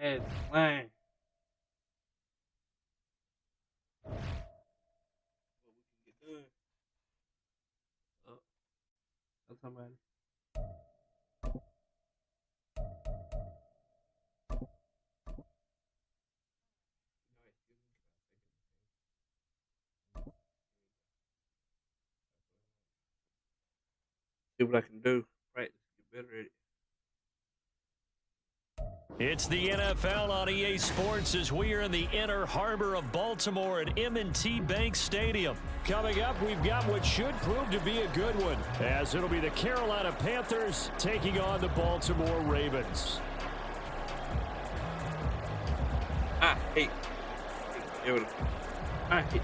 That's fine. What we can get done. Oh, that's somebody. See what I can do. Right, get better at it. It's the NFL on EA Sports as we are in the inner harbor of Baltimore at M&T Bank Stadium. Coming up, we've got what should prove to be a good one, as it'll be the Carolina Panthers taking on the Baltimore Ravens. I hate. I hate.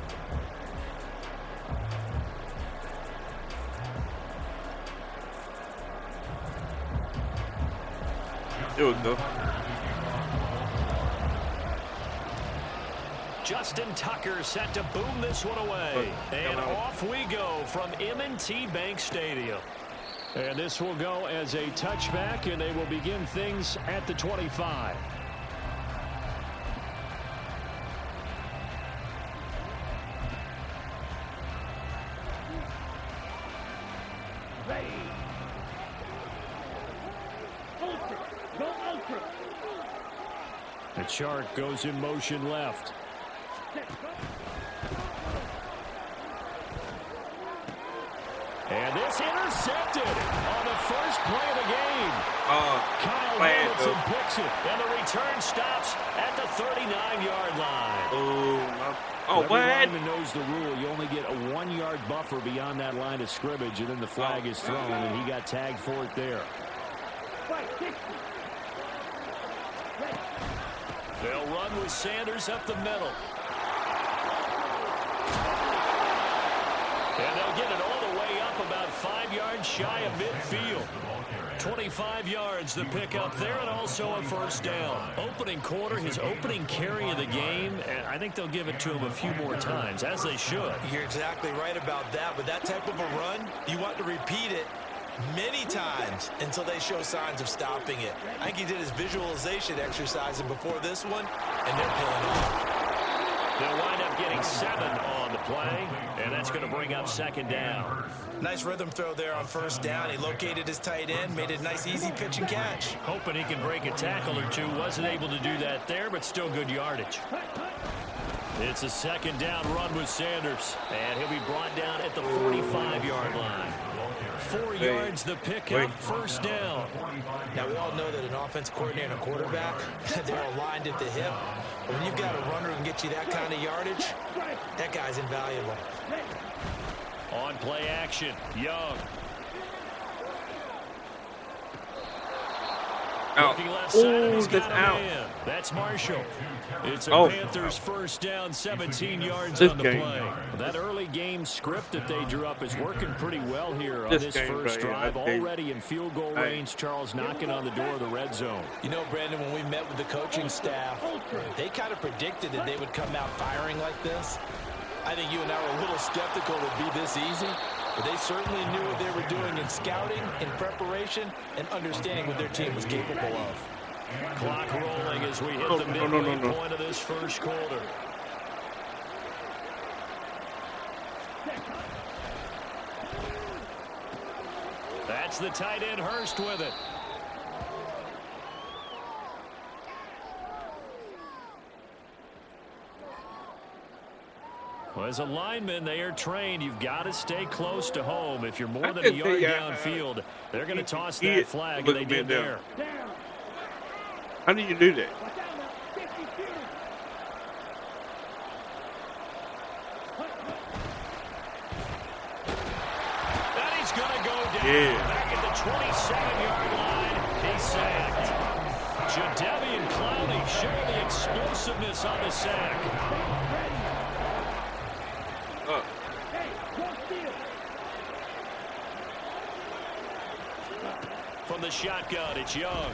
There we go. Justin Tucker set to boom this one away. And off we go from M&T Bank Stadium. And this will go as a touchback, and they will begin things at the 25. The Chark goes in motion left. And this intercepted on the first play of the game. Kyle Hamilton picks it, and the return stops at the 39-yard line. Every lineman knows the rule. You only get a 1-yard buffer beyond that line of scrimmage, and then the flag is thrown, and he got tagged for it there. They'll run with Sanders up the middle. And they'll get it all the way up about 5 yards shy of midfield. 25 yards the pickup there, and also a first down. Opening quarter, his opening carry of the game, and I think they'll give it to him a few more times, as they should. You're exactly right about that. With that type of a run, you want to repeat it many times until they show signs of stopping it. I think he did his visualization exercising before this one, and they're paying off. They'll wind up getting 7 on the play, and that's going to bring up second down. Nice rhythm throw there on first down. He located his tight end, made it a nice, easy pitch and catch. Hoping he can break a tackle or two. Wasn't able to do that there, but still good yardage. It's a second down run with Sanders, and he'll be brought down at the 45-yard line. 4 yards the pickup, first down. Now, we all know that an offense coordinator and a quarterback, they're aligned at the hip. But when you've got a runner who can get you that kind of yardage, that guy's invaluable. On play action, Young. Looking left side, he's got a man. That's Marshall. It's a Panthers first down, 17 yards on the play. That early game script that they drew up is working pretty well here on this first drive. Already in field goal range, Charles knocking on the door of the red zone. You know, Brandon, when we met with the coaching staff, they kind of predicted that they would come out firing like this. I think you and I were a little skeptical it would be this easy. But they certainly knew what they were doing in scouting, in preparation, and understanding what their team was capable of. Clock rolling as we hit the midway point of this first quarter. That's the tight end Hurst with it. Well, as a lineman, they are trained. You've got to stay close to home. If you're more than a yard downfield, they're going to toss that flag, and they did there. How do you do that? And he's going to go down back at the 27-yard line. He's sacked. Jadeveon Clowney showing the explosiveness on the sack. From the shotgun, it's Young.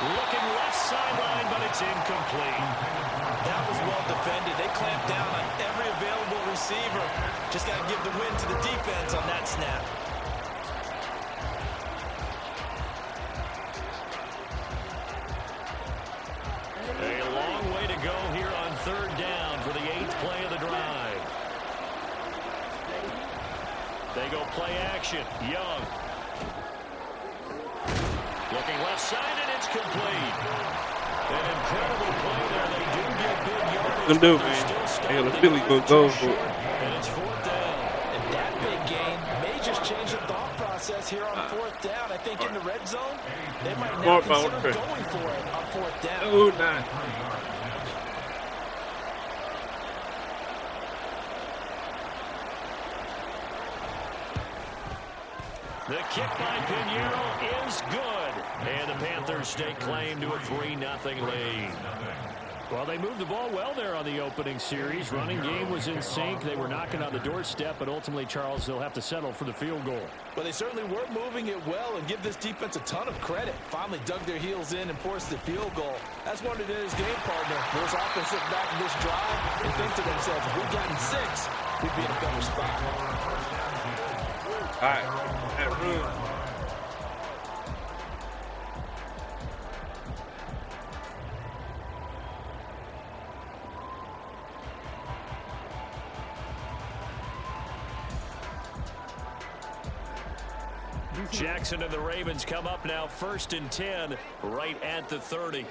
Looking left sideline, but it's incomplete. That was well defended. They clamped down on every available receiver. Just got to give the win to the defense on that snap. go play action. Young. Looking left side, and it's complete. An incredible play there. They do get big yardage. Gonna do, man. I got a feeling he's gonna go for it. And it's 4th down. And that big gain may just change the thought process here on 4th down. I think in the red zone, they might now consider going for it on 4th down. Oh, nice. The kick by Pinheiro is good. And the Panthers stake claim to a 3-0 lead. Well, they moved the ball well there on the opening series. Running game was in sync. They were knocking on the doorstep, but ultimately, Charles, they'll have to settle for the field goal. But they certainly were moving it well, and give this defense a ton of credit. Finally dug their heels in and forced the field goal. That's one of his game partner. This offense look back at this drive and think to themselves, if we'd gotten 6, we'd be in a better spot. All right. That room. Jackson and the Ravens come up now 1st and 10 right at the 30.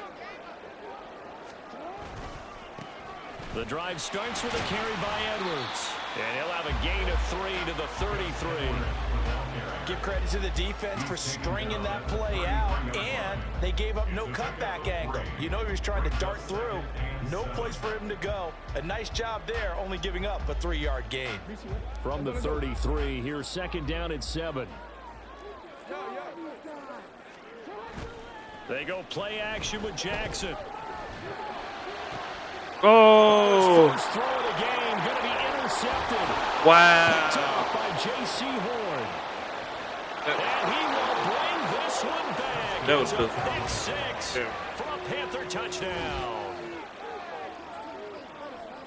The drive starts with a carry by Edwards. And he'll have a gain of 3 to the 33. Give credit to the defense for stringing that play out, and they gave up no cutback angle. You know he was trying to dart through. No place for him to go. A nice job there, only giving up a 3-yard gain. From the 33, here's 2nd down and 7. They go play action with Jackson. Oh! First throw of the game, going to be intercepted. Wow! Picked up by J.C. Horn. And he will bring this one back. That was a good. pick 6 for a Panther touchdown.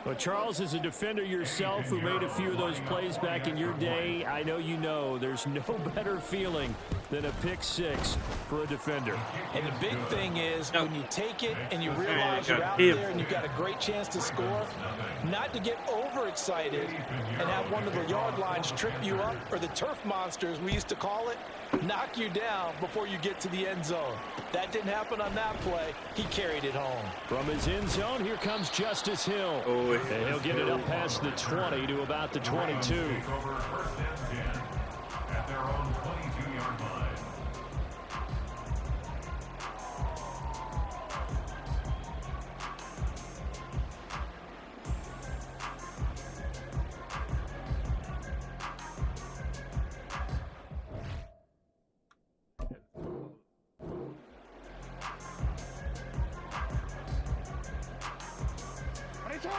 But Charles, as a defender yourself who made a few of those plays back in your day, I know you know there's no better feeling than a pick 6 for a defender. And the big thing is when you take it and you realize you're out there and you've got a great chance to score, not to get overexcited and have one of the yard lines trip you up, or the turf monsters, we used to call it, knock you down before you get to the end zone. That didn't happen on that play. He carried it home. From his end zone, here comes Justice Hill. And he'll get it up past the 20 to about the 22.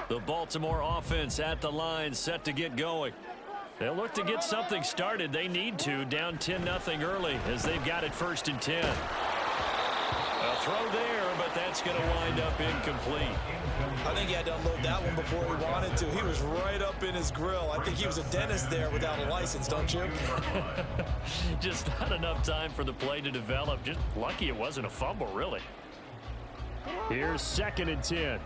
The Baltimore offense at the line, set to get going. They'll look to get something started. They need to, down 10-0 early as they've got it 1st and 10. A throw there, but that's going to wind up incomplete. I think he had to unload that one before he wanted to. He was right up in his grill. I think he was a dentist there without a license, don't you? Just not enough time for the play to develop. Just lucky it wasn't a fumble, really. Here's 2nd and 10.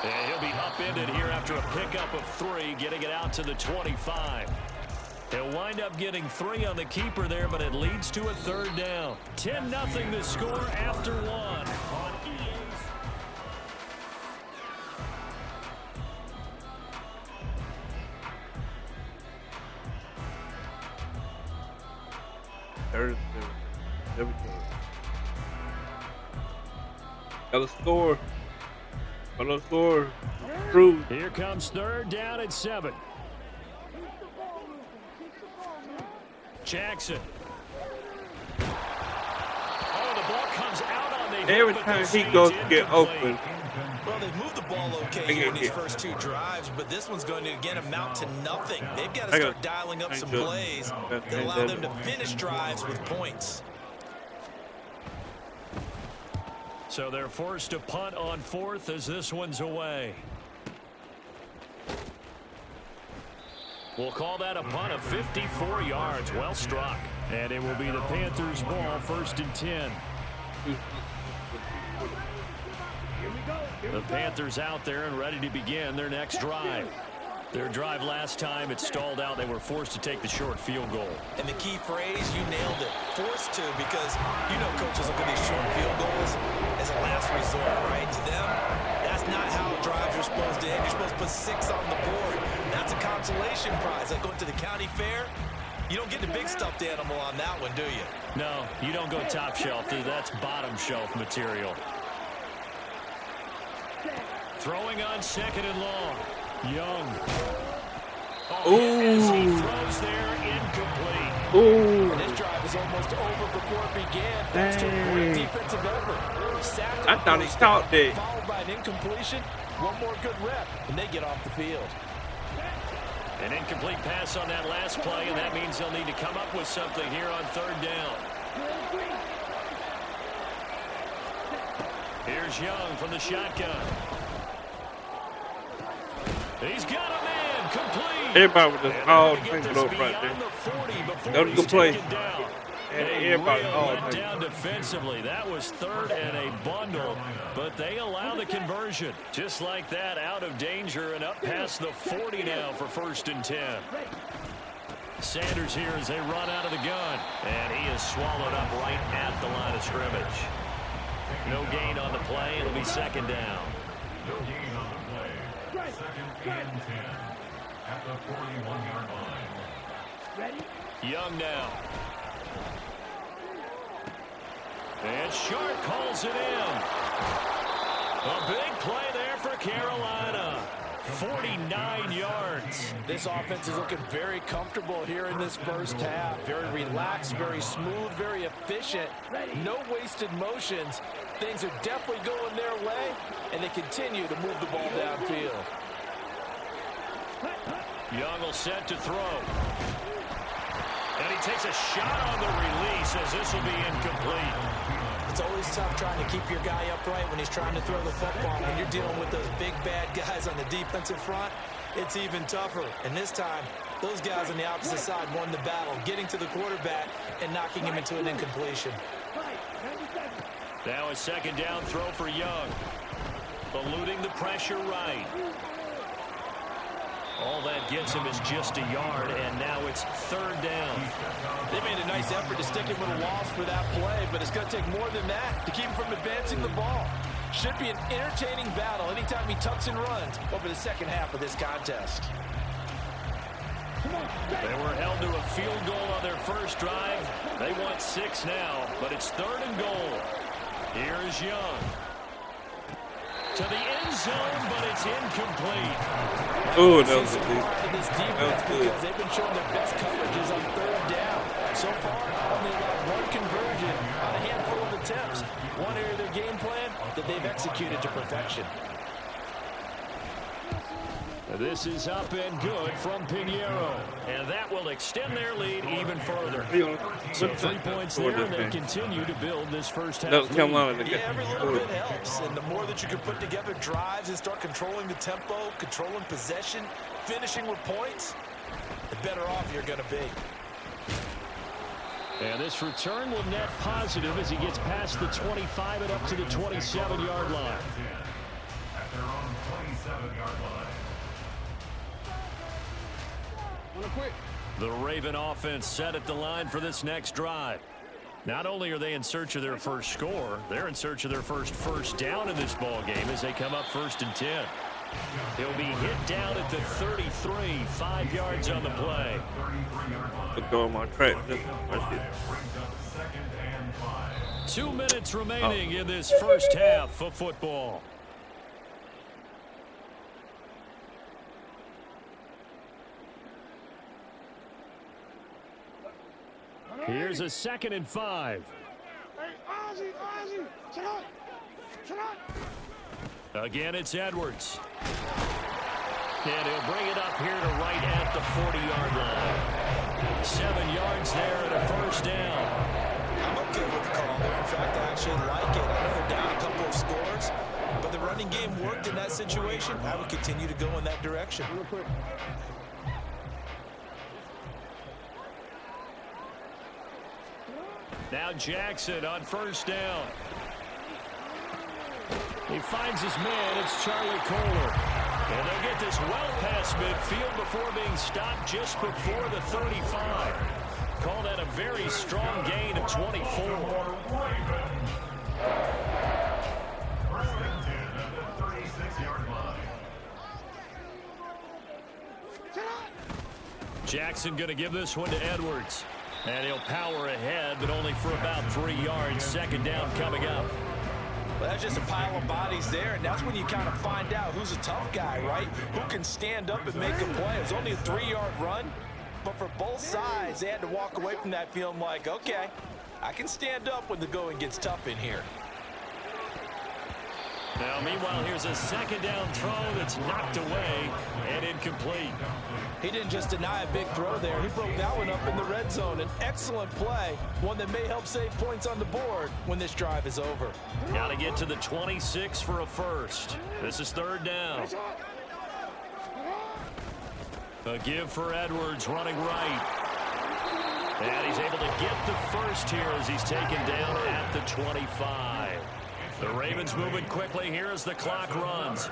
And he'll be upended here after a pickup of 3, getting it out to the 25. He'll wind up getting 3 on the keeper there, but it leads to a 3rd down. 10-0 the score after 1 on EA's. Third everything. Gotta score. Gotta score. True. Here comes 3rd down and 7. Jackson. Oh, the ball comes out on the Every time he goes to get open. Well, they've moved the ball okay here in these first 2 drives, but this one's going to, again, amount to nothing. They've got to start dialing up some plays that allow them to finish drives with points. So they're forced to punt on 4th as this one's away. We'll call that a punt of 54 yards. Well struck. And it will be the Panthers' ball, 1st and 10. The Panthers out there and ready to begin their next drive. Their drive last time, it stalled out. They were forced to take the short field goal. And the key phrase, you nailed it. Forced to, because you know coaches look at these short field goals as a last resort, right? To them, that's not how drives are supposed to end. You're supposed to put 6 on the board. That's a consolation prize. Like going to the county fair, you don't get the big stuffed animal on that one, do you? No, you don't go top shelf. That's bottom shelf material. Throwing on second and long. Young. As he throws there, incomplete. Ooh. And this drive is almost over before it began. Thanks to a great defensive effort. I thought he caught that. Followed by an incompletion. One more good rep, and they get off the field. An incomplete pass on that last play, and that means they'll need to come up with something here on third down. Here's Young from the shotgun. He's got a man, complete. Everybody was just all tangled up right there. That was a good play. And everybody all down defensively. That was third and a bundle, but they allow the conversion. Just like that, out of danger and up past the 40 now for 1st and 10. Sanders here as they run out of the gun, and he is swallowed up right at the line of scrimmage. No gain on the play. It'll be 2nd down. No gain on the play. 2nd and 10 at the 41-yard line. Young now. And Sharp calls it in. A big play there for Carolina. 49 yards. This offense is looking very comfortable here in this first half. Very relaxed, very smooth, very efficient. No wasted motions. Things are definitely going their way, and they continue to move the ball downfield. Young will set to throw. And he takes a shot on the release as this will be incomplete. It's always tough trying to keep your guy upright when he's trying to throw the football. When you're dealing with those big, bad guys on the defensive front, it's even tougher. And this time, those guys on the opposite side won the battle, getting to the quarterback and knocking him into an incompletion. Now a 2nd down throw for Young. Eluding the pressure right. All that gets him is just a yard, and now it's 3rd down. They made a nice effort to stick him with a loss for that play, but it's going to take more than that to keep him from advancing the ball. Should be an entertaining battle anytime he tucks and runs over the second half of this contest. They were held to a field goal on their first drive. They want 6 now, but it's 3rd and goal. Here is Young. To the end zone, but it's incomplete. Oh, that was a good. This defense because they've been showing their best coverages on 3rd down. So far, only allowed 1 conversion on a handful of attempts. One area of their game plan that they've executed to perfection. This is up and good from Pinheiro, and that will extend their lead even further. So 3 points there, and they continue to build this first half lead. Yeah, every little bit helps, and the more that you can put together drives and start controlling the tempo, controlling possession, finishing with points, the better off you're going to be. And this return will net positive as he gets past the 25 and up to the 27-yard line. At their own 27-yard line. The Raven offense set at the line for this next drive. Not only are they in search of their first score, they're in search of their first down in this ball game as they come up 1st and 10. He'll be hit down at the 33, 5 yards on the play. Put go on my track. 2 minutes remaining in this first half of football. Here's a 2nd and 5. Again, it's Edwards. And he'll bring it up here to right at the 40-yard line. 7 yards there and a 1st down. I'm okay with the call there. In fact, I actually like it. I know they're down a couple of scores, but the running game worked in that situation. I would continue to go in that direction. Now Jackson on 1st down. He finds his man. It's Charlie Kolar. And they'll get this well past midfield before being stopped just before the 35. Call that a very strong gain of 24. First and 10 at the 36-yard line. Jackson going to give this one to Edwards. And he'll power ahead, but only for about 3 yards. Second down coming up. Well, that's just a pile of bodies there, and that's when you kind of find out who's a tough guy, right? Who can stand up and make a play. It was only a 3-yard run, but for both sides, they had to walk away from that feeling like, okay, I can stand up when the going gets tough in here. Now, meanwhile, here's a second down throw that's knocked away and incomplete. He didn't just deny a big throw there. He broke that one up in the red zone. An excellent play, one that may help save points on the board when this drive is over. Got to get to the 26 for a first. This is third down. A give for Edwards running right. And he's able to get the first here as he's taken down at the 25. The Ravens moving quickly here as the clock runs.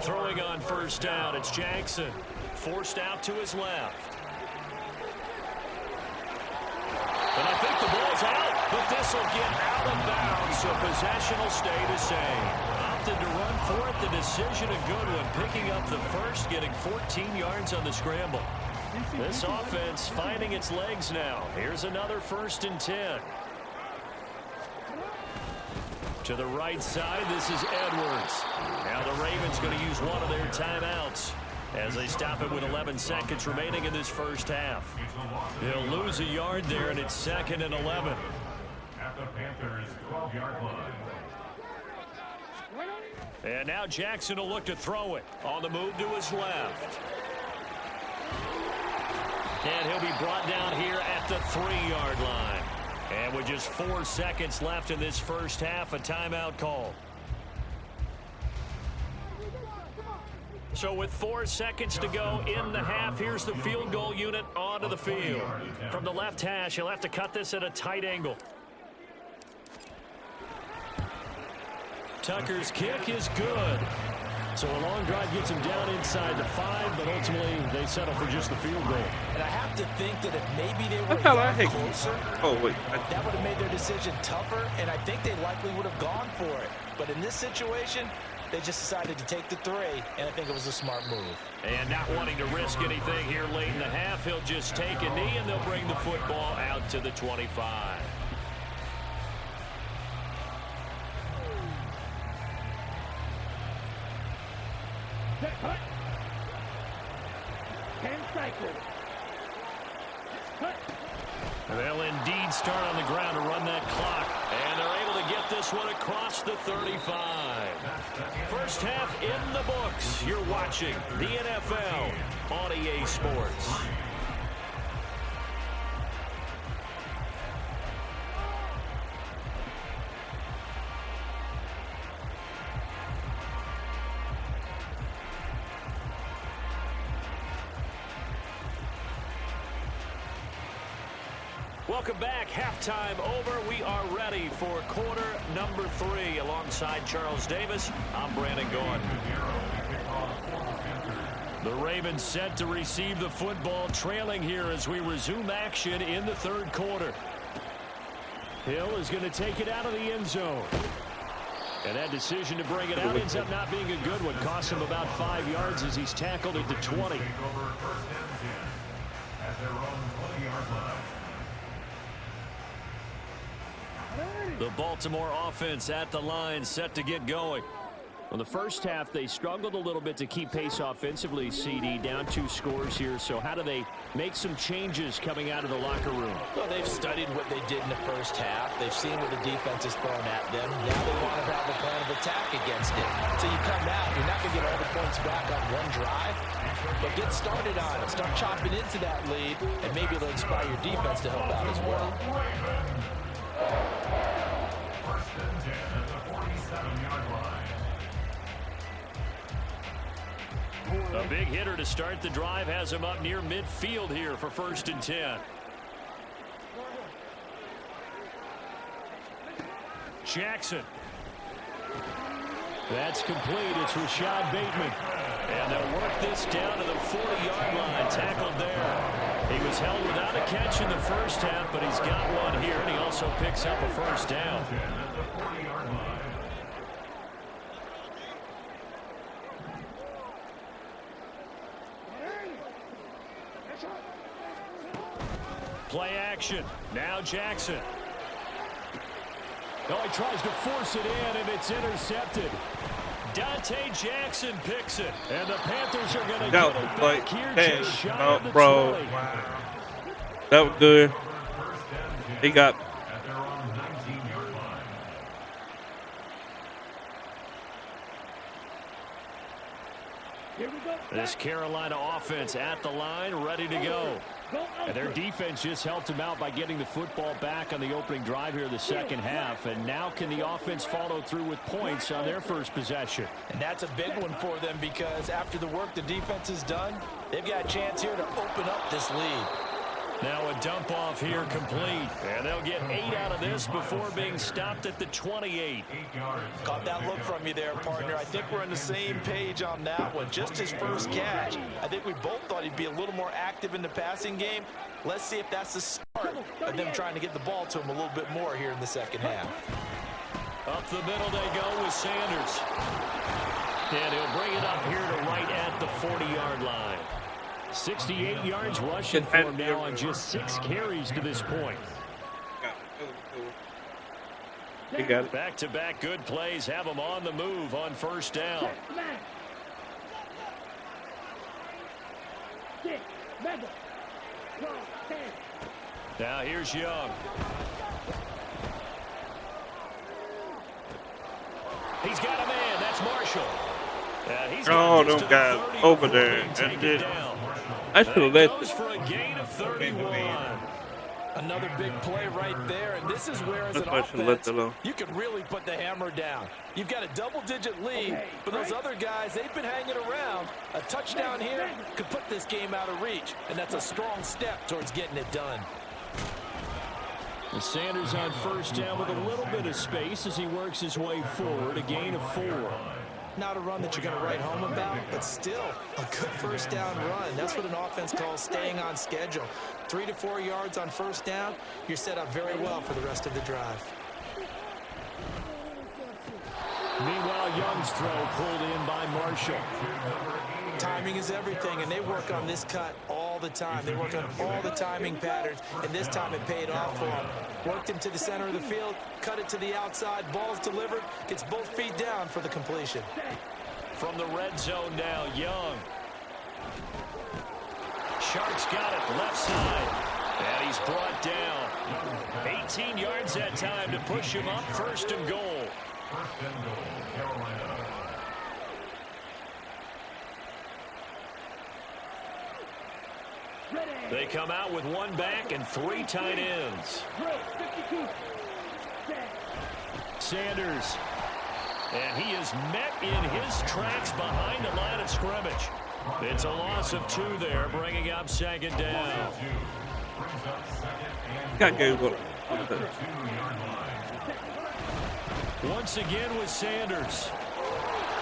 Throwing on first down, it's Jackson. Forced out to his left. And I think the ball's out, but this will get out of bounds, so possession will stay the same. Opted to run for it. The decision a good one. Picking up the first, getting 14 yards on the scramble. This offense finding its legs now. Here's another 1st and 10. To the right side, this is Edwards. Now the Ravens going to use one of their timeouts as they stop it with 11 seconds remaining in this first half. They'll lose a yard there, and it's 2nd and 11. At the Panthers' 12-yard line. And now Jackson will look to throw it on the move to his left. And he'll be brought down here at the 3-yard line. And with just 4 seconds left in this first half, a timeout call. So with 4 seconds to go in the half, here's the field goal unit onto the field. From the left hash, he'll have to cut this at a tight angle. Tucker's kick is good. So a long drive gets him down inside the 5, but ultimately they settle for just the field goal. And I have to think that if maybe they were closer, that would have made their decision tougher, and I think they likely would have gone for it. But in this situation, they just decided to take the 3, and I think it was a smart move. And not wanting to risk anything here late in the half, he'll just take a knee, and they'll bring the football out to the 25. They'll indeed start on the ground to run that clock. And they're able to get this one across the 35. First half in the books. You're watching the NFL on EA Sports. Welcome back. Halftime over. We are ready for quarter number 3. Alongside Charles Davis, I'm Brandon Gaudin. The Ravens set to receive the football, trailing here as we resume action in the third quarter. Hill is going to take it out of the end zone. And that decision to bring it out ends up not being a good one. Costs him about 5 yards as he's tackled at the 20. The Baltimore offense at the line, set to get going. Well, the first half, they struggled a little bit to keep pace offensively, CD, down 2 scores here. So how do they make some changes coming out of the locker room? Well, they've studied what they did in the first half. They've seen what the defense has thrown at them. Now they want to have a plan of attack against it. So you come out, you're not going to get all the points back on one drive, but get started on it. Start chopping into that lead, and maybe it'll inspire your defense to help out as well. First and 10 at the 47-yard line. A big hitter to start the drive has him up near midfield here for 1st and 10. Jackson. That's complete. It's Rashad Bateman. And they'll work this down to the 40-yard line. Tackled there. He was held without a catch in the first half, but he's got one here, and he also picks up a first down. Play action. Now Jackson. Oh, he tries to force it in, and it's intercepted. Dante Jackson picks it, and the Panthers are going to get it back here just shy of the 20. That was good. He got. This Carolina offense at the line, ready to go. And their defense just helped them out by getting the football back on the opening drive here in the second half. And now can the offense follow through with points on their first possession? And that's a big one for them because after the work the defense has done, they've got a chance here to open up this lead. Now a dump off here complete. And they'll get 8 out of this before being stopped at the 28. Caught that look from you there, partner. I think we're on the same page on that one. Just his first catch. I think we both thought he'd be a little more active in the passing game. Let's see if that's the start of them trying to get the ball to him a little bit more here in the second half. Up the middle they go with Sanders. And he'll bring it up here to right at the 40-yard line. 68 yards rushing for him now on just 6 carries to this point. He got it. Back-to-back good plays have him on the move on first down. Now here's Young. He's got a man. That's Marshall. Oh, those guys over there. That's it. I should have let this. For a gain of 31. Another big play right there, and this is where as an That's why I should offense, you can really put the hammer down. You've got a double-digit lead, but those other guys, they've been hanging around. A touchdown here could put this game out of reach, and that's a strong step towards getting it done. And Sanders on first down with a little bit of space as he works his way forward, a gain of 4. Not a run that you're going to write home about, but still a good first down run. That's what an offense calls staying on schedule. 3 to 4 yards on first down, you're set up very well for the rest of the drive. Meanwhile, Young's throw pulled in by Marshall. Timing is everything, and they work on this cut all the time. They work on all the timing patterns, and this time it paid off for them. Worked him to the center of the field, cut it to the outside, ball's delivered, gets both feet down for the completion. From the red zone now, Young. Sharks got it left side, and he's brought down. 18 yards that time to push him up, 1st and goal. First and goal, Carolina. They come out with 1 back and 3 tight ends. Sanders. And he is met in his tracks behind the line of scrimmage. It's a loss of 2 there, bringing up 2nd down. Got good. Once again with Sanders.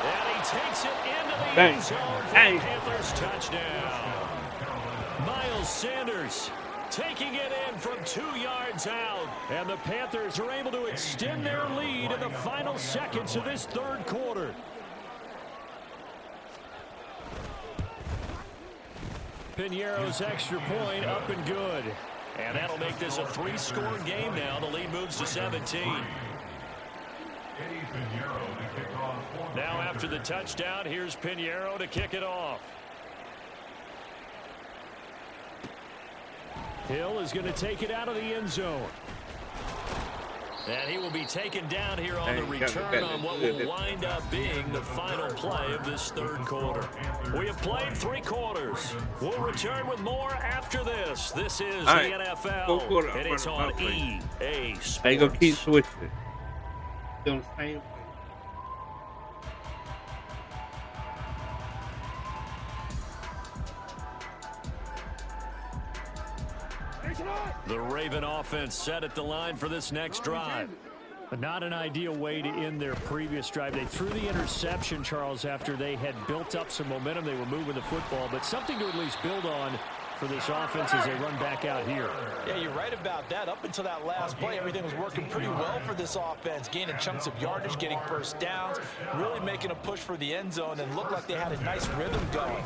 And he takes it into the end zone for the Panthers touchdown. Miles Sanders taking it in from 2 yards out. And the Panthers are able to extend their lead in the final seconds of this 3rd quarter. Piñeiro's extra point up and good. And that'll make this a 3-score game now. The lead moves to 17. Now after the touchdown, here's Piñeiro to kick it off. Hill is going to take it out of the end zone. And he will be taken down here on the return on what will wind up being the final play of this 3rd quarter. We have played 3 quarters. We'll return with more after this. This is the NFL, and it's on EA Sports. They gonna keep switching. Doing the same thing. The Raven offense set at the line for this next drive. But not an ideal way to end their previous drive. They threw the interception, Charles, after they had built up some momentum. They were moving the football, but something to at least build on for this offense as they run back out here. Yeah, you're right about that. Up until that last play, everything was working pretty well for this offense, gaining chunks of yardage, getting first downs, really making a push for the end zone, and looked like they had a nice rhythm going.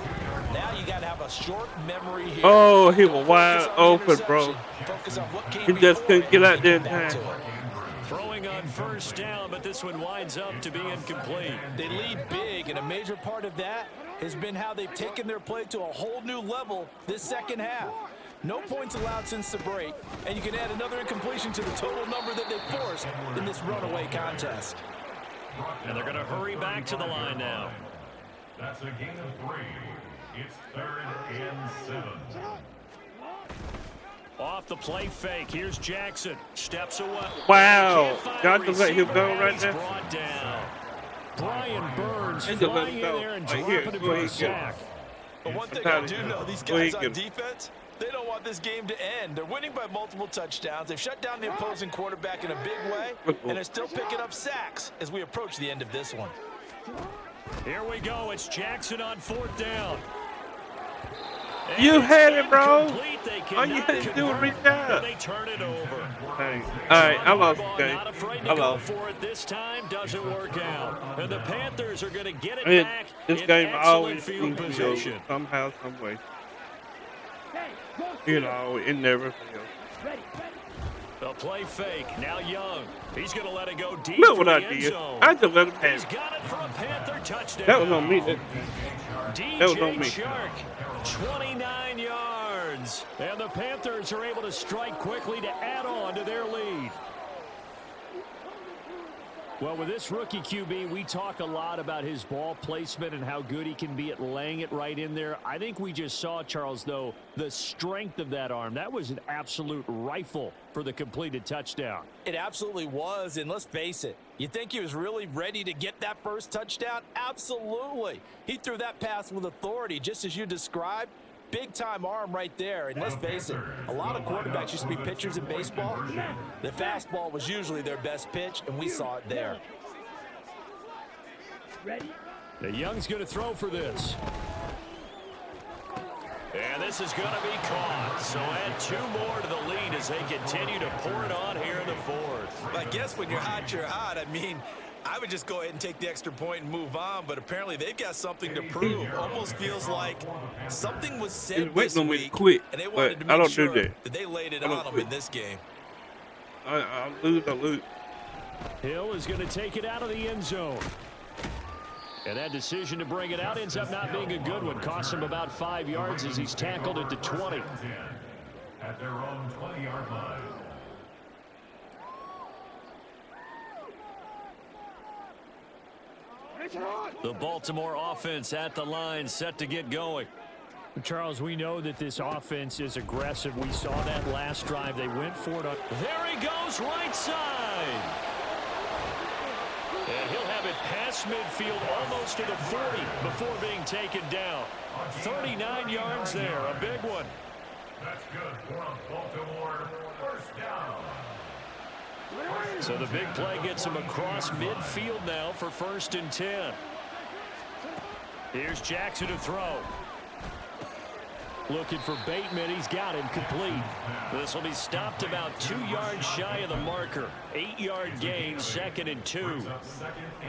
Now you got to have a short memory here. Oh, he was wide open, bro. Focus on what came He just before couldn't get out there in back time. to it. Throwing on first down, but this one winds up to be incomplete. They lead big, and a major part of that has been how they've taken their play to a whole new level this second half. No points allowed since the break, and you can add another incompletion to the total number that they forced in this runaway contest. And they're going to hurry back to the line now. That's a gain of 3. It's 3rd and 7. Off the play fake. Here's Jackson. Steps away. Wow. Can't Y'all just let him receiver, go and right he's there? brought down. Brian Burns He just let flying him in go. there and Right here. dropping it Go But for a ahead, sack. one thing I'm I tired do of know, him. these Go ahead, guys on get him. defense, they don't want this game to end. They're winning by multiple touchdowns. They've shut down the opposing quarterback in a big way, and they're still picking up sacks as we approach the end of this one. Here we go. It's Jackson on 4th down. You had it, bro. Incomplete. They All you cannot had to do was convert, reach out. and they turn it over. Dang. All right, I lost the Harbaugh game. Not afraid I to go lost. for it this time. Doesn't work out. And the Panthers are going to get it I mean, back this in game excellent always field seems to position. go somehow, some way. You know, it never fails. The play fake. Now Young. He's going to let it go deep Look for what the I end did. zone. I just let him He's have it. got it for a Panther touchdown. That was on me. That was on DJ me. Shark, 29 yards. And the Panthers are able to strike quickly to add on to their lead. Well, with this rookie QB, we talk a lot about his ball placement and how good he can be at laying it right in there. I think we just saw, Charles, though, the strength of that arm. That was an absolute rifle for the completed touchdown. It absolutely was, and let's face it, you think he was really ready to get that first touchdown? Absolutely. He threw that pass with authority, just as you described. Big-time arm right there, and let's face it, a lot of quarterbacks used to be pitchers in baseball. The fastball was usually their best pitch, and we saw it there. The Young's going to throw for this. And this is going to be caught. So add 2 more to the lead as they continue to pour it on here in the 4th. I guess when you're hot, you're hot. I mean, I would just go ahead and take the extra point and move on, but apparently they've got something to prove. Almost feels like something was said He's waiting this on me to week, quit, and they but wanted to I make don't do sure that. they laid it I don't on them quit. in this game. I lose, I lose. Hill is going to take it out of the end zone. And that decision to bring it out ends up not being a good one. Costs him about 5 yards as he's tackled at the 20. At their own 20-yard line. The Baltimore offense at the line, set to get going. Charles, we know that this offense is aggressive. We saw that last drive. They went for it. There he goes, right side. And he'll have it past midfield almost to the 40 before being taken down. 39 yards there, a big one. That's good for a Baltimore first down. So the big play gets him across midfield now for 1st and 10. Here's Jackson to throw. Looking for Bateman. He's got him complete. This will be stopped about 2 yards shy of the marker. 8-yard gain, 2nd and 2.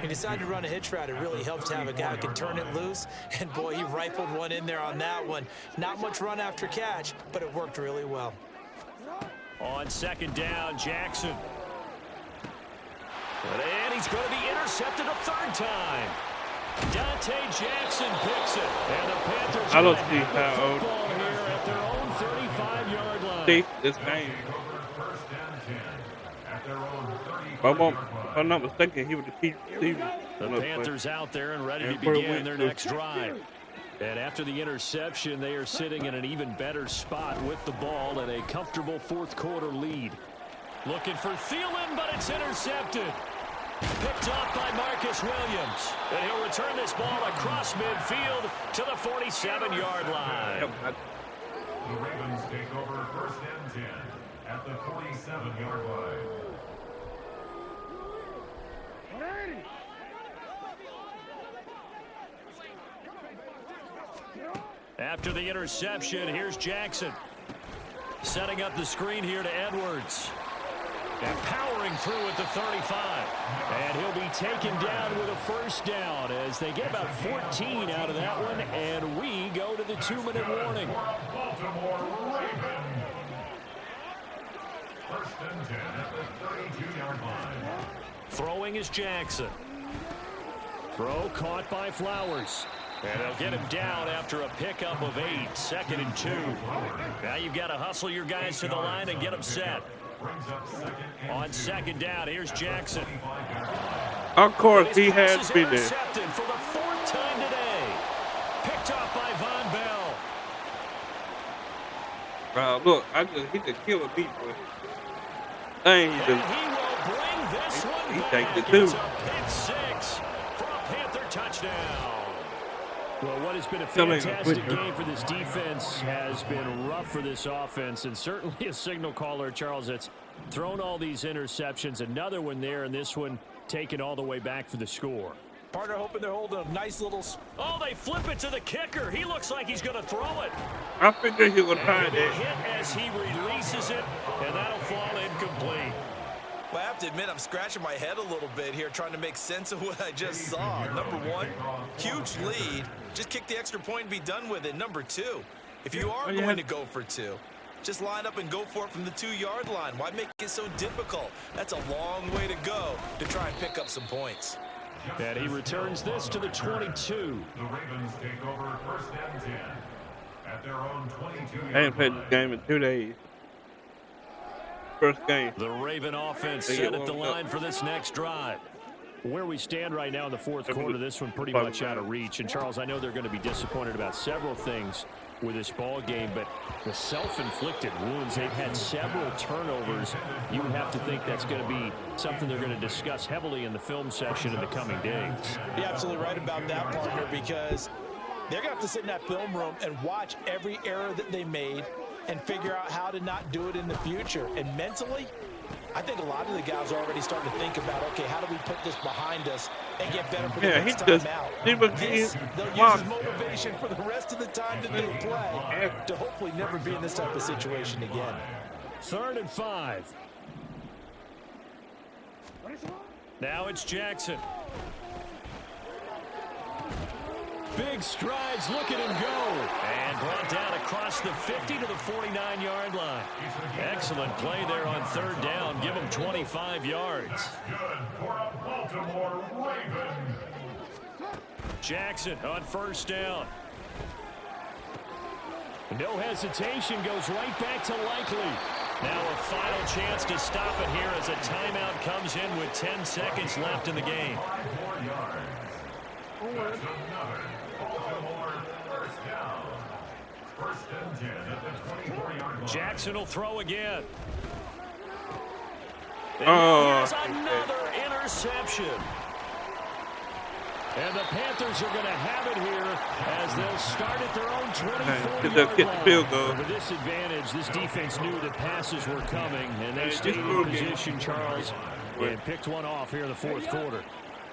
He decided to run a hitch route. It really helps to have a guy who can turn it loose. And, boy, he rifled one in there on that one. Not much run after catch, but it worked really well. On 2nd down, Jackson. And he's going to be intercepted a 3rd time. Dante Jackson picks it. And the Panthers I don't are see gonna have the how football here at their own 35-yard line. see this game. First and 10 at their own 35-yard If I'm not mistaken, he was the key receiver. The Panthers out there and ready to And for a begin win, their too. next drive. And after the interception, they are sitting in an even better spot with the ball and a comfortable 4th quarter lead. Looking for Thielen, but it's intercepted. Picked off by Marcus Williams. And he'll return this ball across midfield to the 47-yard line. The Ravens take over first and 10 at the 47-yard line. After the interception, here's Jackson. Setting up the screen here to Edwards. And powering through at the 35. And he'll be taken down with a first down as they get about 14 out of that one. And we go to the 2-minute warning. Baltimore Ravens. First and 10 at the 32-yard line. Throwing is Jackson. Throw caught by Flowers. And they'll get him down after a pickup of 8. 2nd and 2. Now you've got to hustle your guys to the line and get them set. On 2nd down, here's Jackson. Of course, he has been there. Intercepted for the 4th time today. Picked off by Von Bell. Look, he could kill a beat, but dang, he And does. he will bring this one He back. takes it too. It's a pick 6 for a Panther touchdown. Well, what has been a fantastic game for this defense has been rough for this offense, and certainly a signal caller, Charles, that's thrown all these interceptions. Another one there, and this one taken all the way back for the score. Partner hoping they're holding a nice little... Oh, they flip it to the kicker. He looks like he's going to throw it. I figured he would try And a that. hit as he releases it, and that'll fall incomplete. Well, I have to admit, I'm scratching my head a little bit here trying to make sense of what I just saw. Number one, huge lead. Just kick the extra point and be done with it. Number two, if you are going to go for 2, just line up and go for it from the 2-yard line. Why make it so difficult? That's a long way to go to try and pick up some points. And he returns this to the 22. The Ravens take over first and 10 at their own 22-yard I ain't played this game in 2 days. First game. The Raven offense set at the line for this next drive. Where we stand right now in the 4th quarter, this one pretty much out of reach. And, Charles, I know they're going to be disappointed about several things with this ball game, but the self-inflicted wounds, they've had several turnovers. You would have to think that's going to be something they're going to discuss heavily in the film section in the coming days. You're absolutely right about that, partner, because they're going to have to sit in that film room and watch every error that they made and figure out how to not do it in the future. And mentally, I think a lot of the guys are already starting to think about, okay, how do we put this behind us and get better for the next time out? They'll use as motivation for the rest of the time that they play to hopefully never be in this type of situation again. 3rd and 5. Now it's Jackson. Big strides, look at him go. And brought down across the 50 to the 49-yard line. Excellent play there on 3rd down. Give him 25 yards. Good for a Baltimore Raven. Jackson on 1st down. No hesitation, goes right back to Likely. Now a final chance to stop it here as a timeout comes in with 10 seconds left in the game. 5 more yards. That's another Baltimore first down. First and 10 at the 24-yard line. Jackson will throw again. Oh, Here's another interception. And the Panthers are going to have it here as they'll start at their own 24-yard line. Field goal. With this advantage, this defense knew that passes were coming, and they stayed in position, Charles, and picked one off here in the 4th quarter.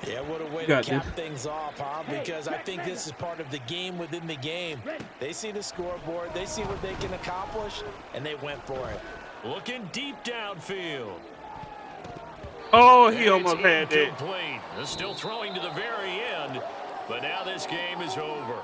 Yeah, what a way to cap things off, huh? Because I think this is part of the game within the game. They see the scoreboard, they see what they can accomplish, and they went for it. Looking deep downfield. Oh, he almost had that. Incomplete. Still throwing to the very end, but now this game is over.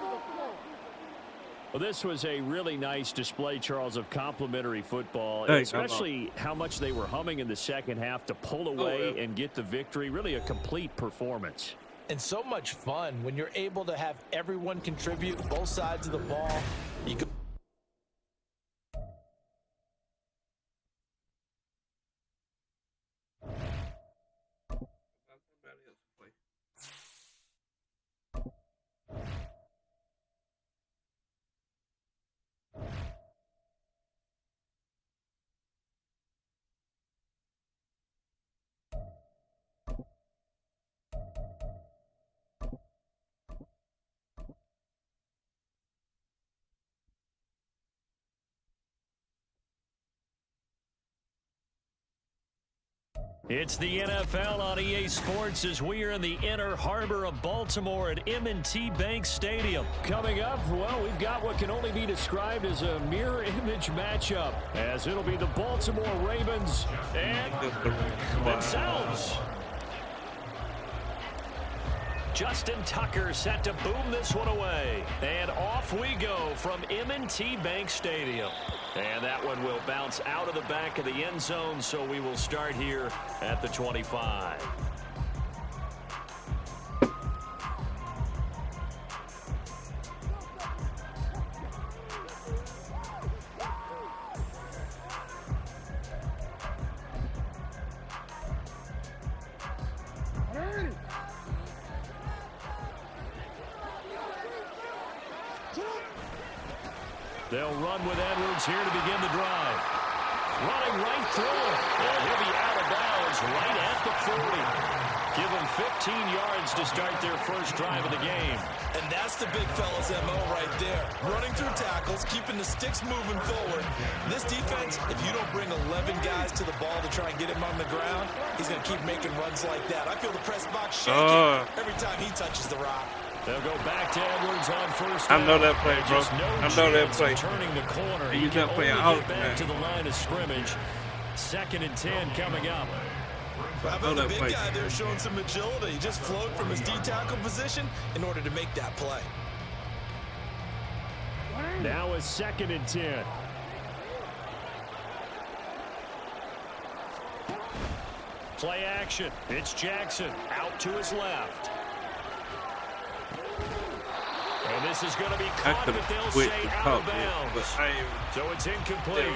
Well, this was a really nice display, Charles, of complimentary football, especially how much they were humming in the second half to pull away and get the victory. Really a complete performance. And so much fun when you're able to have everyone contribute both sides of the ball. You can It's the NFL on EA Sports as we are in the inner harbor of Baltimore at M&T Bank Stadium. Coming up, well, we've got what can only be described as a mirror image matchup, as it'll be the Baltimore Ravens and themselves. Justin Tucker set to boom this one away. And off we go from M&T Bank Stadium. And that one will bounce out of the back of the end zone, so we will start here at the 25. They'll run with Edwards here to begin the drive. Running right through him. And he'll be out of bounds right at the 40. Give them 15 yards to start their first drive of the game. And that's the big fella's MO right there. Running through tackles, keeping the sticks moving forward. This defense, if you don't bring 11 guys to the ball to try and get him on the ground, he's going to keep making runs like that. I feel the press box shaking every time he touches the rock. They'll go back to Edwards on first down. I know that play, bro. No I know that play. Turning the corner. You He can that play only out, get back man. to the line of scrimmage. 2nd and 10 coming up. How about the big guy there showing some agility? He just flowed from his D-tackle position in order to make that play. Now is 2nd and 10. Play action. It's Jackson out to his left. And this is going to be caught, but they'll say out of bounds. So it's incomplete.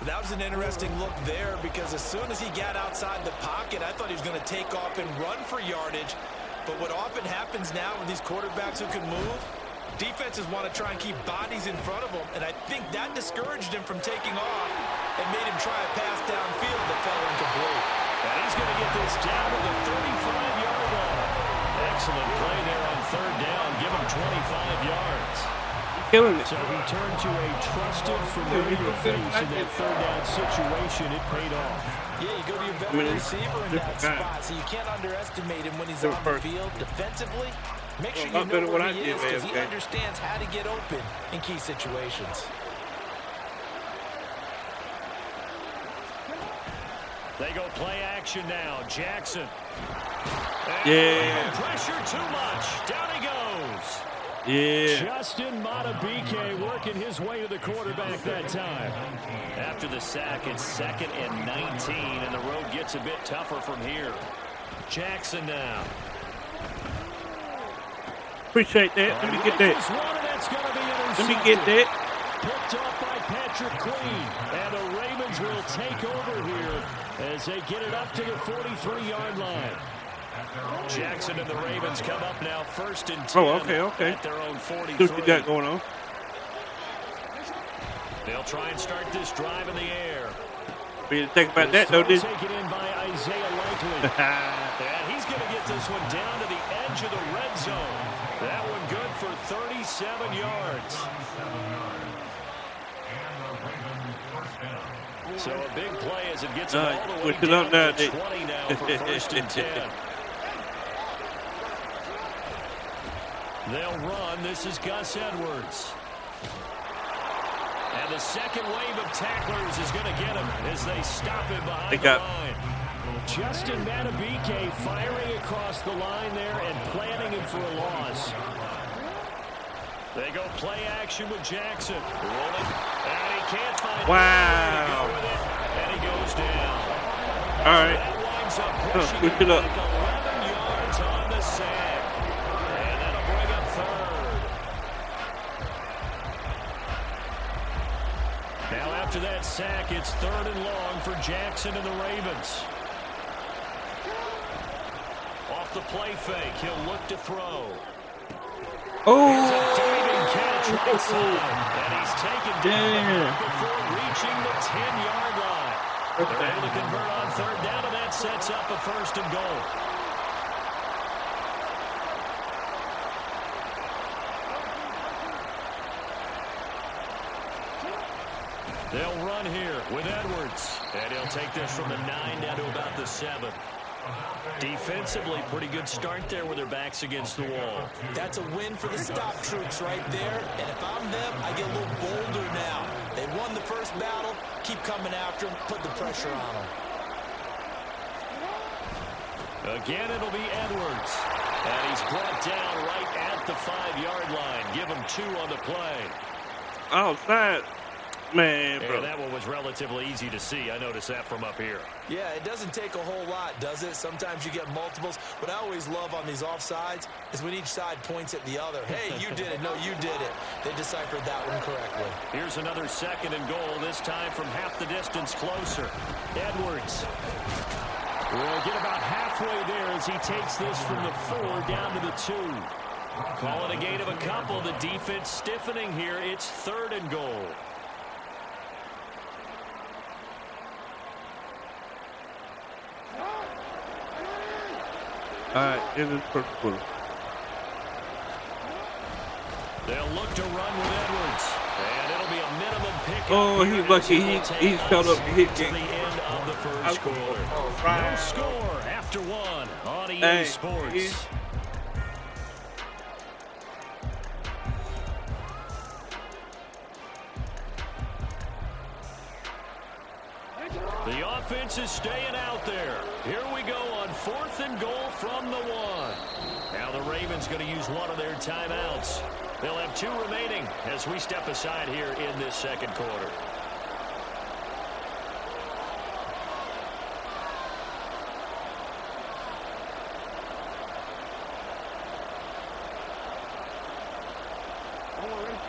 That was an interesting look there because as soon as he got outside the pocket, I thought he was going to take off and run for yardage. But what often happens now with these quarterbacks who can move, defenses want to try and keep bodies in front of them, and I think that discouraged him from taking off and made him try a pass downfield that fell incomplete. And he's going to get this down to the 35-yard line. Excellent play there on 3rd down. Give him 25 yards. Killing it. So he turned to a trusted, familiar face in that 3rd down situation. It paid off. Yeah, you go to your veteran receiver in that spot, so you can't underestimate him when he's on the field defensively. Make sure you know where he is because he understands how to get open in key situations. They go play action now. Jackson. Yeah. Pressure too much. Down he goes. Yeah. Justin Madubuike working his way to the quarterback that time. After the sack, it's 2nd and 19, and the road gets a bit tougher from here. Jackson now. Appreciate that. Let me get that. Let me get that. Picked off by Patrick Queen. And the Ravens will take over here as they get it up to the 43-yard line. Jackson and the Ravens come up now 1st and 10 okay. at their own 43. See what you got going on. They'll try and start this drive in the air. We didn't think about that, though, did you? Taken in by Isaiah Likely. And he's going to get this one down to the edge of the red zone. That one good for 37 yards. So a big play as it gets all the way down to 20 now for 1st and 10. They'll run. This is Gus Edwards. And the second wave of tacklers is going to get him as they stop him behind the line. Justin Madubuike firing across the line there and planning him for a loss. They go play action with Jackson. Rolling. And he can't find wow. to go with it. And he goes down. All right. That winds up pushing it like 11 yards on the sack. And that'll bring up 3rd. Now after that sack, it's 3rd and long for Jackson and the Ravens. Off the play fake, he'll look to throw. Here's a diving catch right side, and he's taken down before reaching the 10-yard line. They're able to convert on 3rd down, and that sets up a 1st and goal. They'll run here with Edwards. And he'll take this from the 9 down to about the 7. Defensively, pretty good start there with their backs against the wall. That's a win for the stop troops right there. And if I'm them, I get a little bolder now. They won the first battle. Keep coming after them. Put the pressure on them. Again, it'll be Edwards. And he's brought down right at the 5-yard line. Give him 2 on the play. Outside. Man, bro. And that one was relatively easy to see. I noticed that from up here. Yeah, it doesn't take a whole lot, does it? Sometimes you get multiples. What I always love on these offsides is when each side points at the other. Hey, you did it. No, you did it. They deciphered that one correctly. Here's another 2nd and goal, this time from half the distance closer. Edwards will get about halfway there as he takes this from the 4 down to the 2. Call it a gain of a couple. The defense stiffening here. It's 3rd and goal. All right, in the first quarter. They'll look to run with Edwards. And it'll be a minimum pickup. Oh, he's lucky. He's caught up. He to the end of the first quarter. No score after 1 on EA Sports. The offense is staying out there. Here we go on 4th and goal from the 1. Now the Ravens going to use one of their timeouts. They'll have 2 remaining as we step aside here in this 2nd quarter.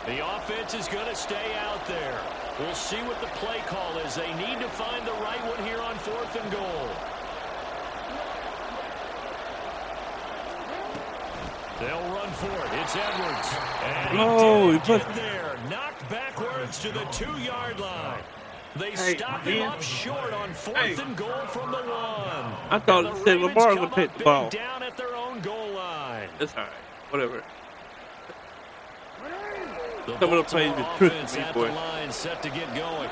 The offense is going to stay out there. We'll see what the play call is. They need to find the right one here on 4th and goal. They'll run for it. It's Edwards. And he did get there. Knocked backwards to the 2-yard line. They stop him up short on 4th and goal from the 1. I thought it said Lamar would take the ball. Down at their own goal line. That's all right. Whatever. Some of the plays are tricky, me, boy. Line set to get going.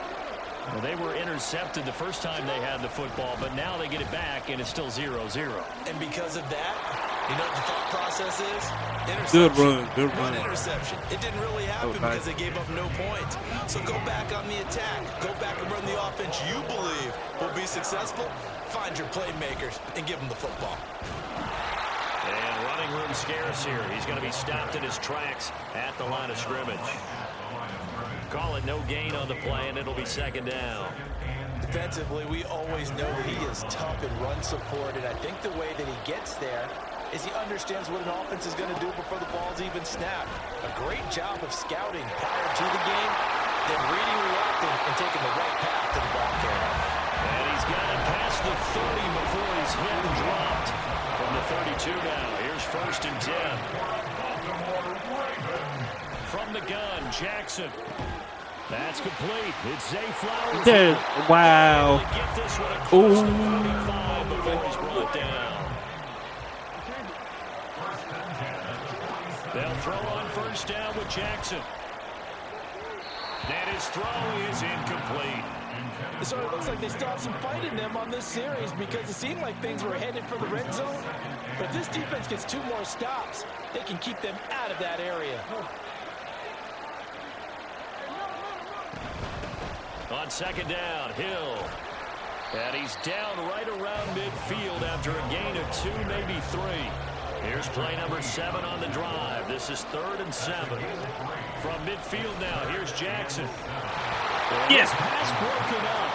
Well, they were intercepted the first time they had the football, but now they get it back, and it's still 0-0. And because of that, you know what the thought process is? Interception. Good run. Interception. It didn't really happen because they gave up no points. So go back on the attack. Go back and run the offense you believe will be successful. Find your playmakers and give them the football. And running room scarce here. He's going to be stopped in his tracks at the line of scrimmage. Call it no gain on the play, and it'll be 2nd down. Defensively, we always know that he is tough in run support, and I think the way that he gets there is he understands what an offense is going to do before the ball's even snapped. A great job of scouting prior to the game, then reading, reacting, and taking the right path to the ball carrier. And he's got it past the 30 before he's hit and dropped. From the 32 now, here's 1st and 10. From the gun, Jackson. That's complete. It's Zay Flowers. Wow. Get this one across the 45 before he's brought down. They'll throw on 1st down with Jackson. And his throw is incomplete. So it looks like they still have some fight in them on this series because it seemed like things were headed for the red zone. But if this defense gets 2 more stops, they can keep them out of that area. On 2nd down, Hill. And he's down right around midfield after a gain of 2, maybe 3. Here's play number 7 on the drive. This is 3rd and 7. From midfield now, here's Jackson. Yes. Pass broken up.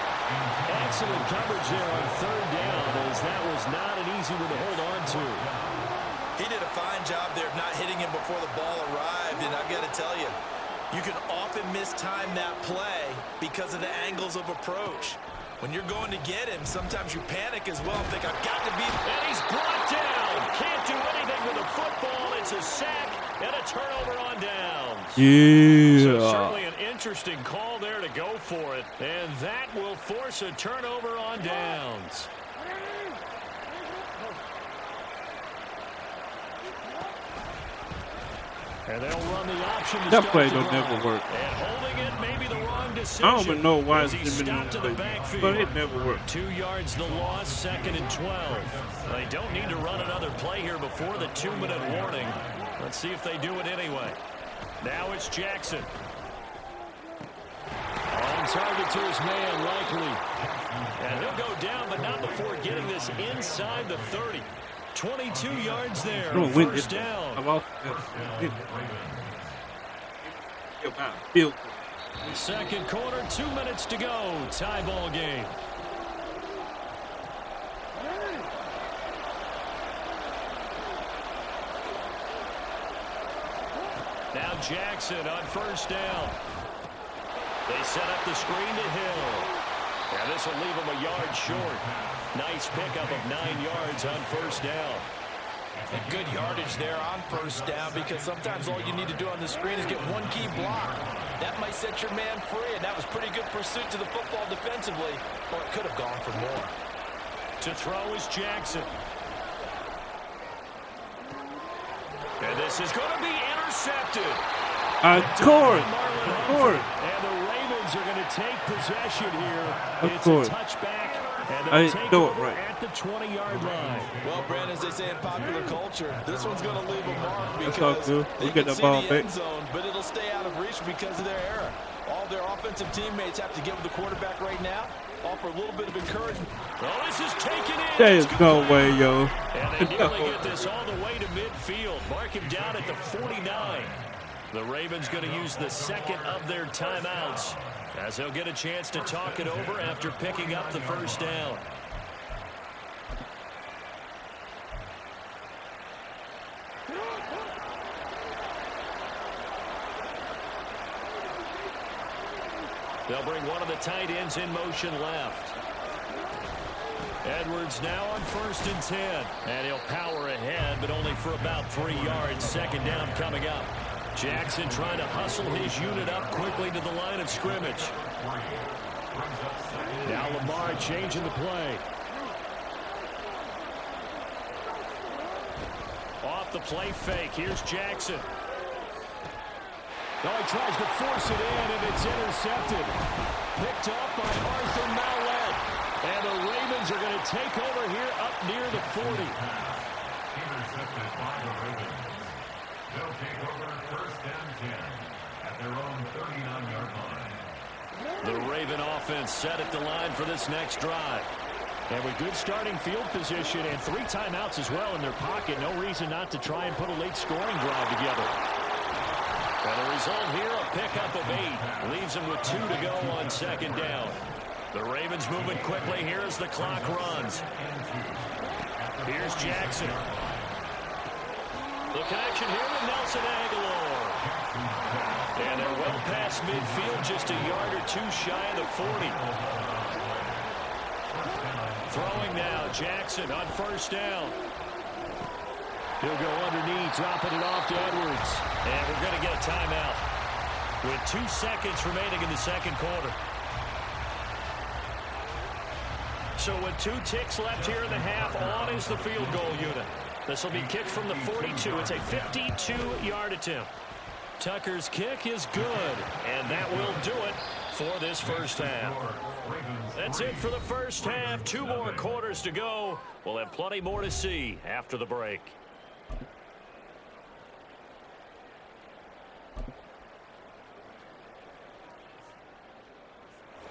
Excellent coverage there on 3rd down, as that was not an easy one to hold on to. He did a fine job there of not hitting him before the ball arrived, and I've got to tell you, you can often mistime that play because of the angles of approach. When you're going to get him, sometimes you panic as well and think, I've got to be... And he's brought down. Can't do anything with the football. It's a sack and a turnover on downs. Yeah. So certainly an interesting call there to go for it. And that will force a turnover on downs. And they'll run the option to That start play the don't drive. never work. And holding it may be the wrong decision. I don't even know why as it's he's been in stopped to the the backfield. but it never worked. 2 yards the loss, 2nd and 12. They don't need to run another play here before the 2-minute warning. Let's see if they do it anyway. Now it's Jackson. On target to his man, Likely. And he'll go down, but not before getting this inside the 30. 22 yards there, Don't win this. first down. I lost this. Second quarter, 2 minutes to go. Tie ball game. Now Jackson on first down. They set up the screen to Hill. And this will leave him a yard short. Nice pickup of 9 yards on first down. And good yardage there on first down, because sometimes all you need to do on the screen is get one key block. That might set your man free, and that was pretty good pursuit to the football defensively, or it could have gone for more. To throw is Jackson. And this is going to be intercepted. Of course. And the Ravens are going to take possession here. It's a touchback, and they'll take over at the 20-yard line. Well, Brandon, as they say in popular culture, this one's going to leave a mark because they you get can the see ball the back. end zone, but it'll stay out of reach because of their error. All their offensive teammates have to give the quarterback right now, offer a little bit of encouragement. Oh, this is taken in. There's no way, yo. And they nearly get this all the way to midfield. Mark him down at the 49. The Ravens going to use the second of their timeouts as they'll get a chance to talk it over after picking up the first down. They'll bring one of the tight ends in motion left. Edwards now on 1st and 10. And he'll power ahead, but only for about 3 yards. Second down coming up. Jackson trying to hustle his unit up quickly to the line of scrimmage. Now Lamar changing the play. Off the play fake. Here's Jackson. Oh, he tries to force it in, and it's intercepted. Picked up by Arthur Mallett. And the Ravens are going to take over here up near the 40. Intercepted by the Ravens. They'll take over 1st and 10 at their own 39-yard line. The Raven offense set at the line for this next drive. And with good starting field position and 3 timeouts as well in their pocket, no reason not to try and put a late scoring drive together. And the result here, a pickup of 8. Leaves them with 2 to go on second down. The Ravens moving quickly here as the clock runs. Here's Jackson. The connection here with Nelson Aguilar. And they're well past midfield, just a yard or 2 shy of the 40. Throwing now, Jackson on first down. He'll go underneath, dropping it off to Edwards. And we're going to get a timeout with 2 seconds remaining in the second quarter. So with 2 ticks left here in the half, on is the field goal unit. This will be kicked from the 42. It's a 52-yard attempt. Tucker's kick is good, and that will do it for this first half. That's it for the first half. 2 more quarters to go. We'll have plenty more to see after the break.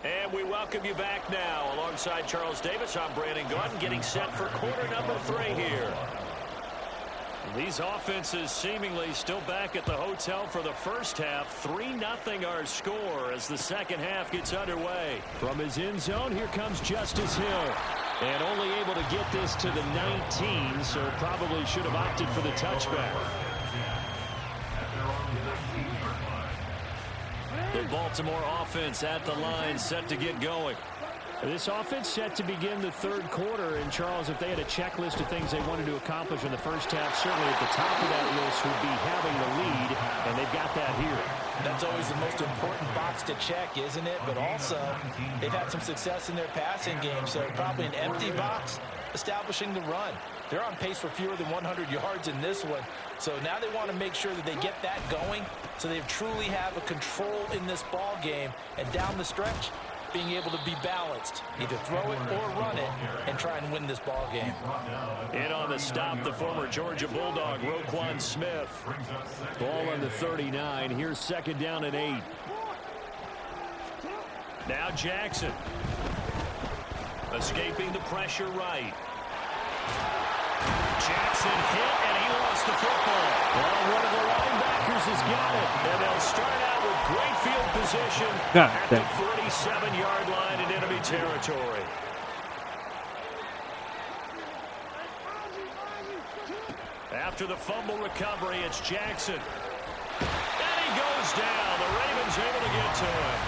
And we welcome you back now. Alongside Charles Davis, I'm Brandon Gaudin, getting set for quarter number 3 here. These offenses seemingly still back at the hotel for the first half. 3-0 our score as the second half gets underway. From his end zone, here comes Justice Hill. And only able to get this to the 19, so probably should have opted for the touchback. The Baltimore offense at the line, set to get going. This offense set to begin the third quarter. And, Charles, if they had a checklist of things they wanted to accomplish in the first half, certainly at the top of that list would be having the lead, and they've got that here. That's always the most important box to check, isn't it? But also, they've had some success in their passing game, so probably an empty box establishing the run. They're on pace for fewer than 100 yards in this one, so now they want to make sure that they get that going so they truly have a control in this ball game, and down the stretch, being able to be balanced, either throw it or run it, and try and win this ball game. In on the stop, the former Georgia Bulldog, Roquan Smith. Ball on the 39. Here's second down and 8. Now Jackson. Escaping the pressure right. Jackson hit, and he lost the football. Well, one of the linebackers has got it. And they'll start out with great field position at the 47-yard line in enemy territory. After the fumble recovery, it's Jackson. And he goes down. The Ravens able to get to him.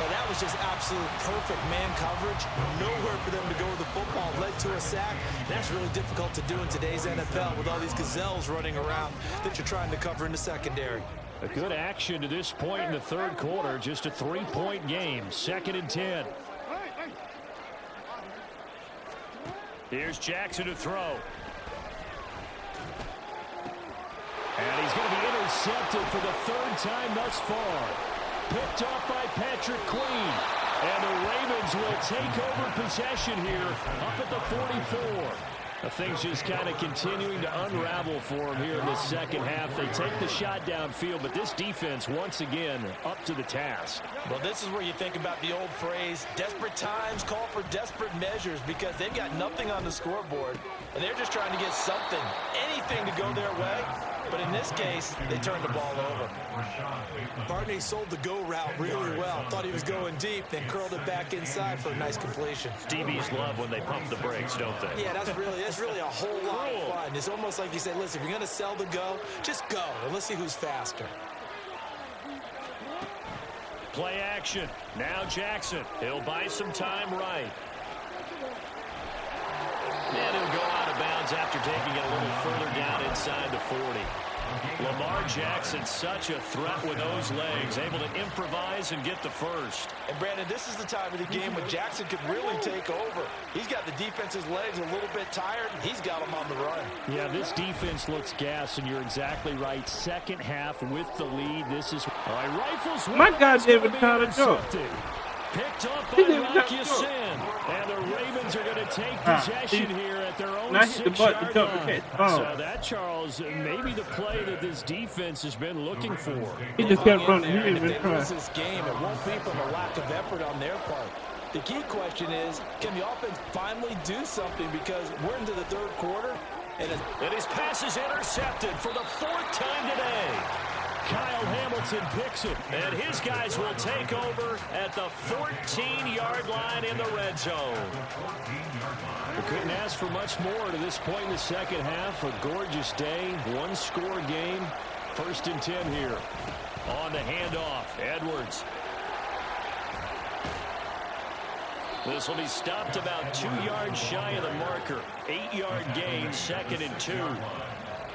Well, that was just absolute perfect man coverage. Nowhere for them to go with the football. Led to a sack. That's really difficult to do in today's NFL with all these gazelles running around that you're trying to cover in the secondary. A good action to this point in the third quarter. Just a 3-point game. Second and 10. Here's Jackson to throw. And he's going to be intercepted for the third time thus far. Picked off by Patrick Queen. And the Ravens will take over possession here up at the 44. Things just kind of continuing to unravel for them here in the second half. They take the shot downfield, but this defense, once again, up to the task. Well, this is where you think about the old phrase, desperate times call for desperate measures, because they've got nothing on the scoreboard, and they're just trying to get something, anything to go their way. But in this case, they turned the ball over. Barney sold the go route really well. Thought he was going deep, then curled it back inside for a nice completion. DBs love when they pump the brakes, don't they? Yeah, that's really a whole lot of fun. It's almost like you say, listen, if you're going to sell the go, just go, and let's see who's faster. Play action. Now Jackson. He'll buy some time right. And he'll go out of bounds after taking it a little further down inside the 40. Lamar Jackson, such a threat with those legs, able to improvise and get the first. And Brandon, this is the time of the game when Jackson could really take over. He's got the defense's legs a little bit tired, and he's got them on the run. Yeah, this defense looks gassed, and you're exactly right. Second half with the lead. This is all right. Rifles. My God, David Connor Joe. Picked up by Rock Ya-Sin. And the Ravens are going to take possession here at their own 6-yard line. So that, Charles, may be the play that this defense has been looking for. He just kept running. If they lose this game, it won't be from a lack of effort on their part. The key question is, can the offense finally do something? Because we're into the third quarter. And his pass is intercepted for the fourth time today. Kyle Hamilton picks it, and his guys will take over at the 14-yard line in the red zone. We couldn't ask for much more to this point in the second half. A gorgeous day, one-score game. First and 10 here. On the handoff, Edwards. This will be stopped about 2 yards shy of the marker. 8-yard gain, second and 2.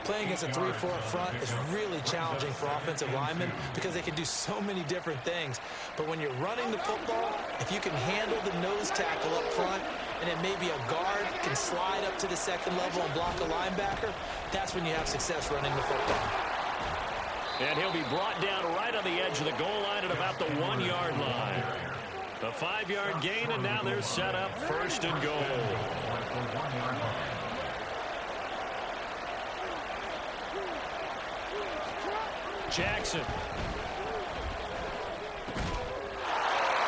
Playing against a 3-4 front is really challenging for offensive linemen because they can do so many different things. But when you're running the football, if you can handle the nose tackle up front, and then maybe a guard can slide up to the second level and block a linebacker, that's when you have success running the football. And he'll be brought down right on the edge of the goal line at about the 1-yard line. A 5-yard gain, and now they're set up first and goal. Jackson.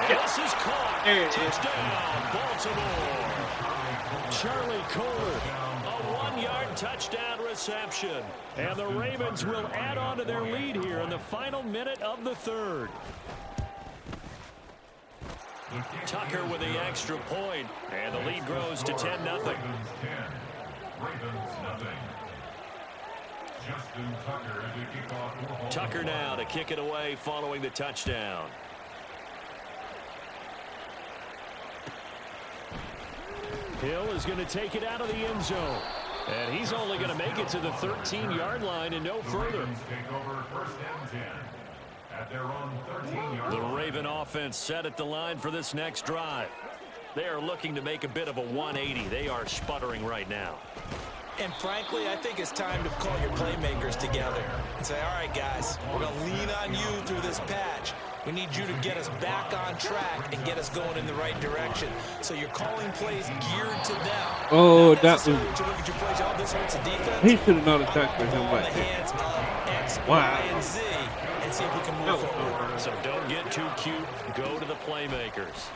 And this is caught. Touchdown, Baltimore. Charlie Kohler, a 1-yard touchdown reception. And the Ravens will add on to their lead here in the final minute of the third. Tucker with the extra point, and the lead grows to 10-0. Ravens 10, Ravens nothing. Justin Tucker to kick off. Tucker now to kick it away following the touchdown. Hill is going to take it out of the end zone. And he's only going to make it to the 13-yard line and no further. Take over 1st and 10 at their own 13-yard The line. Raven offense set at the line for this next drive. They are looking to make a bit of a 180. They are sputtering right now. And frankly, I think it's time to call your playmakers together and say, all right, guys, we're going to lean on you through this patch. We need you to get us back on track and get us going in the right direction. So you're calling plays geared to them. Oh, Not that was. necessarily to look at your plays, oh, this hurts the defense. He should have known exactly him Ball in right the there. hands of X, Wow. Y, and Z and see if we can move forward. So don't get too cute. Go to the playmakers.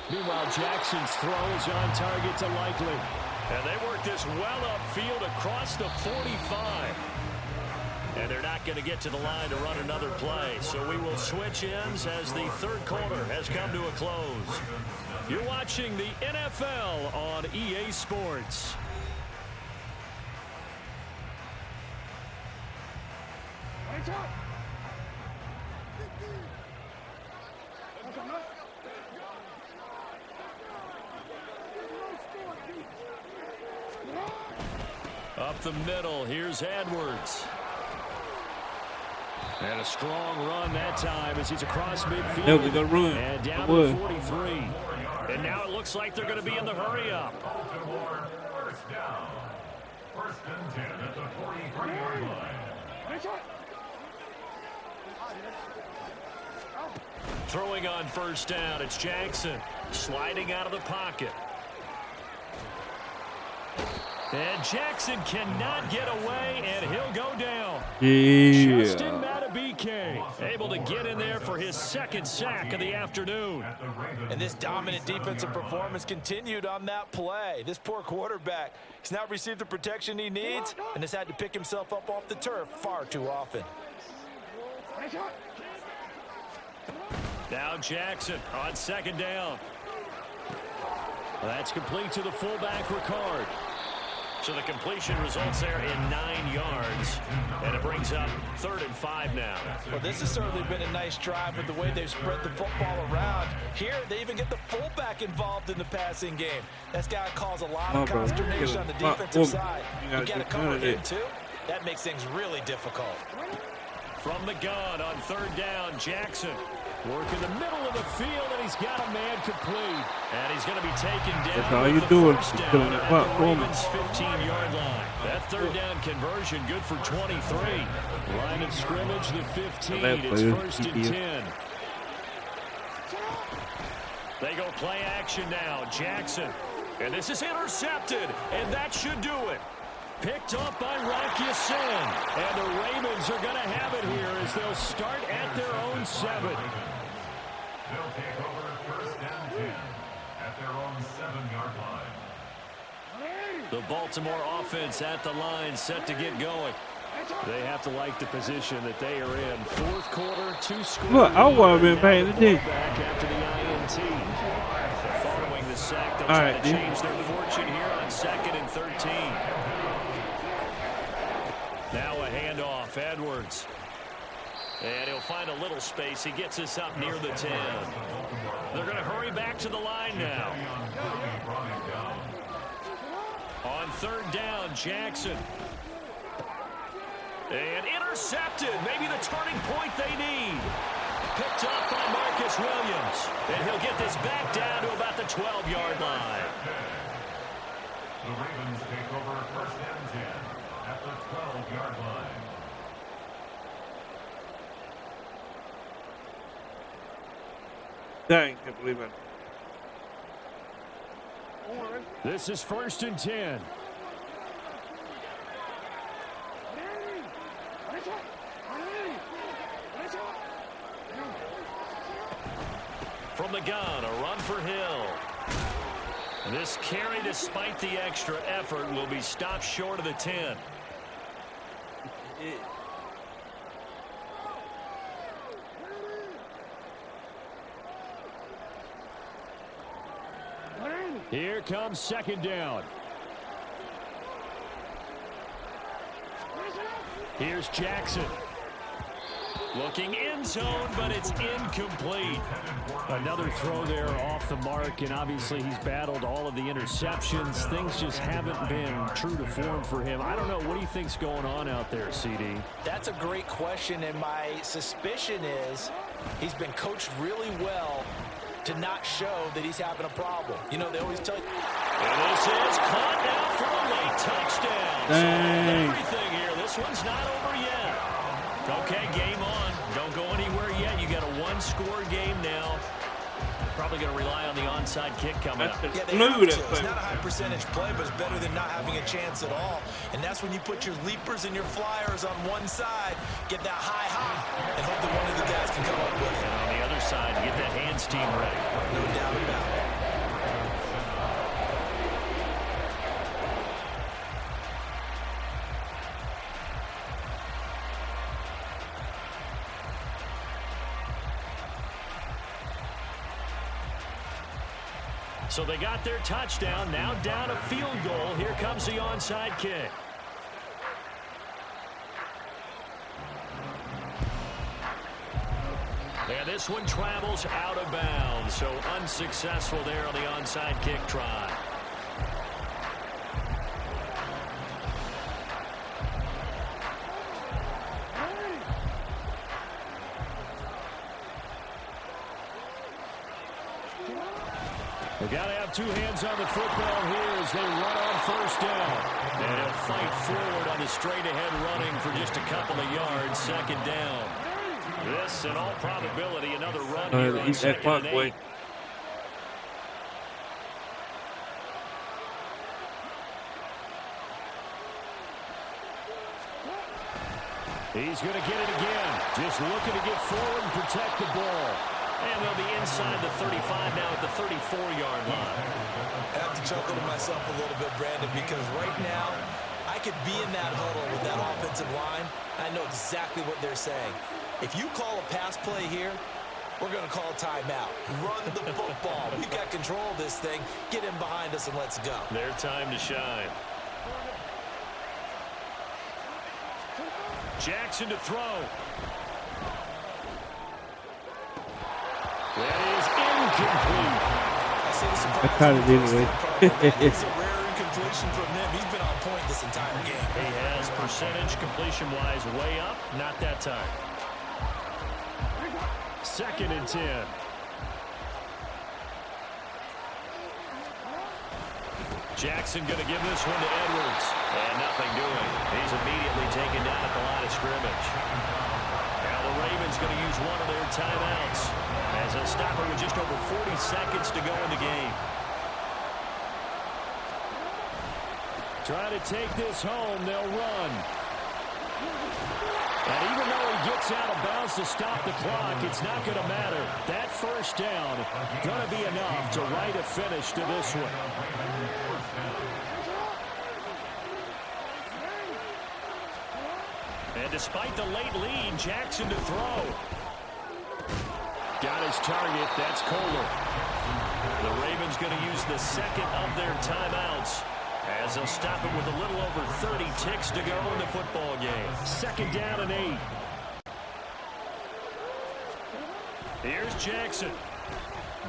Meanwhile, Jackson's throw is on target to Likely. And they work this well upfield across the 45. And they're not going to get to the line to run another play. So we will switch ends as the third quarter has come to a close. You're watching the NFL on EA Sports. Up the middle, here's Edwards. And a strong run that time as he's across midfield. Yeah, we got to run. And down to Wood. 43. And now it looks like they're going to be in the hurry-up. Baltimore 1st down. 1st and 10 at the 43-yard line. Throwing on 1st down, it's Jackson. Sliding out of the pocket. And Jackson cannot get away, and he'll go down. Justin Yeah. Matabike able to get in there for his second sack of the afternoon. And this dominant defensive performance continued on that play. This poor quarterback has not received the protection he needs and has had to pick himself up off the turf far too often. Now Jackson on 2nd down. That's complete to the fullback, Ricard. So the completion results there in 9 yards. And it brings up 3rd and 5 now. Well, this has certainly been a nice drive with the way they've spread the football around. Here, they even get the fullback involved in the passing game. That's got to cause a lot of consternation on the defensive side. You got to cover him, too. That makes things really difficult. From the gun on 3rd down, Jackson. Work in the middle of the field, and he's got a man complete. And he's going to be taken down. That's all with you the doing. first You're down killing that at clock the for me. Ravens' 15-yard line. That 3rd down conversion good for 23. Line of scrimmage, the 15. It's 1st and 10. They go play action now. Jackson. And this is intercepted, and that should do it. Picked up by Rock Ya-Sin. And the Ravens are going to have it here as they'll start at their own 7. They'll take over 1st and 10 at their own 7-yard line. The Baltimore offense at the line set to get going. They have to like the position that they are in. 4th quarter, 2-score. Look, I would have been paying attention. Back after the INT. Following the sack, they'll All try right, to dude. change their fortune here on 2nd and 13. Now a handoff, Edwards. And he'll find a little space. He gets us up near the 10. They're going to hurry back to the line now. On 3rd down, Jackson. And intercepted. Maybe the turning point they need. Picked up by Marcus Williams. And he'll get this back down to about the 12-yard line. The Ravens take over 1st and 10 at the 12-yard line. Dang, can't believe it. This is 1st and 10. From the gun, a run for Hill. This carry, despite the extra effort, will be stopped short of the 10. Here comes 2nd down. Here's Jackson. Looking in zone, but it's incomplete. Another throw there off the mark, and obviously he's battled all of the interceptions. Things just haven't been true to form for him. I don't know. What do you think's going on out there, CD? That's a great question, and my suspicion is he's been coached really well to not show that he's having a problem. You know, they always tell you. And this is caught now for a late touchdown. Dang. So everything here. This one's not over yet. Okay, game on. Don't go anywhere yet. You got a one-score game now. Probably going to rely on the onside kick coming up. Yeah, they have to. It's not a high percentage play, but it's better than not having a chance at all. And that's when you put your leapers and your flyers on one side, get that high hop, and hope that one of the guys can come up with it. And on the other side, get that hands team ready. No doubt about it. So they got their touchdown, now down a field goal. Here comes the onside kick. And this one travels out of bounds, so unsuccessful there on the onside kick try. They got to have two hands on the football here as they run on first down. And he'll fight forward on the straight-ahead running for just a couple of yards, second down. This, in all probability, another run here on second and 8. He's going to get it again. Just looking to get forward and protect the ball. And they'll be inside the 35 now at the 34-yard line. I have to chuckle to myself a little bit, Brandon, because right now I could be in that huddle with that offensive line. I know exactly what they're saying. If you call a pass play here, we're going to call a timeout. Run the football. We've got control of this thing. Get in behind us and let's go. Their time to shine. Jackson to throw. That is incomplete. I kind of did it. It's a rare incompletion from him. He's been on point this entire game. He has percentage completion-wise way up. Not that time. Second and 10. Jackson going to give this one to Edwards. And nothing doing. He's immediately taken down at the line of scrimmage. Now the Ravens going to use one of their timeouts as a stopper with just over 40 seconds to go in the game. Trying to take this home, they'll run. And even though he gets out of bounds to stop the clock, it's not going to matter. That first down going to be enough to write a finish to this one. And despite the late lead, Jackson to throw. Got his target. That's Kohler. The Ravens going to use the second of their timeouts as they'll stop it with a little over 30 ticks to go in the football game. Second down and 8. Here's Jackson.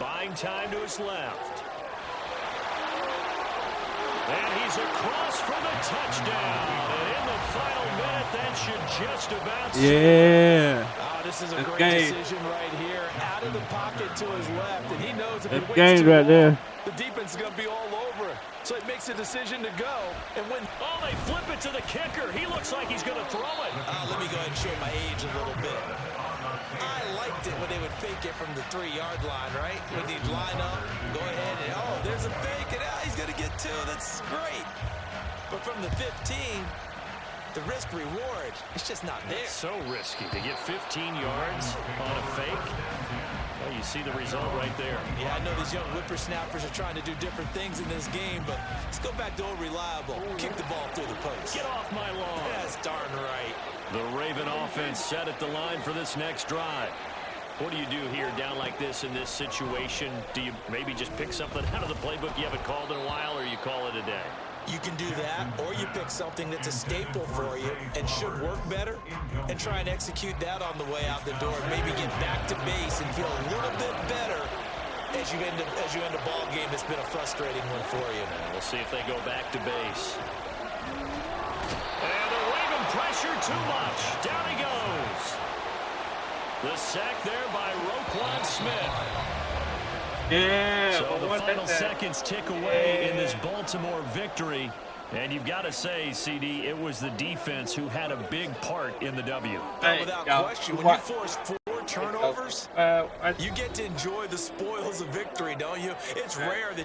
Buying time to his left. And he's across for the touchdown. And in the final minute, that should just about Yeah. Oh, this is a That's great game. decision right here. Out of the pocket to his left, and he knows if he That's waits game too right long, there. the defense is going to be all over him. So he makes a decision to go. And when Oh, they flip it to the kicker. He looks like he's going to throw it. let me go ahead and show my age a little bit. I liked it when they would fake it from the 3-yard line, right? When they'd line up, go ahead, and there's a fake, and he's going to get 2. That's great. But from the 15, the risk reward, it's just not there. It's so risky to get 15 yards on a fake. Well, you see the result right there. Yeah, I know these young whippersnappers are trying to do different things in this game, but let's go back to old reliable. Kick the ball through the post. Get off my lawn. That's darn right. The Raven offense set at the line for this next drive. What do you do here down like this in this situation? Do you maybe just pick something out of the playbook you haven't called in a while, or you call it a day? You can do that, or you pick something that's a staple for you and should work better and try and execute that on the way out the door. Maybe get back to base and feel a little bit better as you end a ball game that's been a frustrating one for you. We'll see if they go back to base. And they're waving pressure too much. Down he goes. The sack there by Roquan Smith. Yeah. So the final seconds tick away in this Baltimore victory. And you've got to say, CD, it was the defense who had a big part in the W. Without question, when you force 4 turnovers, you get to enjoy the spoils of victory, don't you? It's rare that you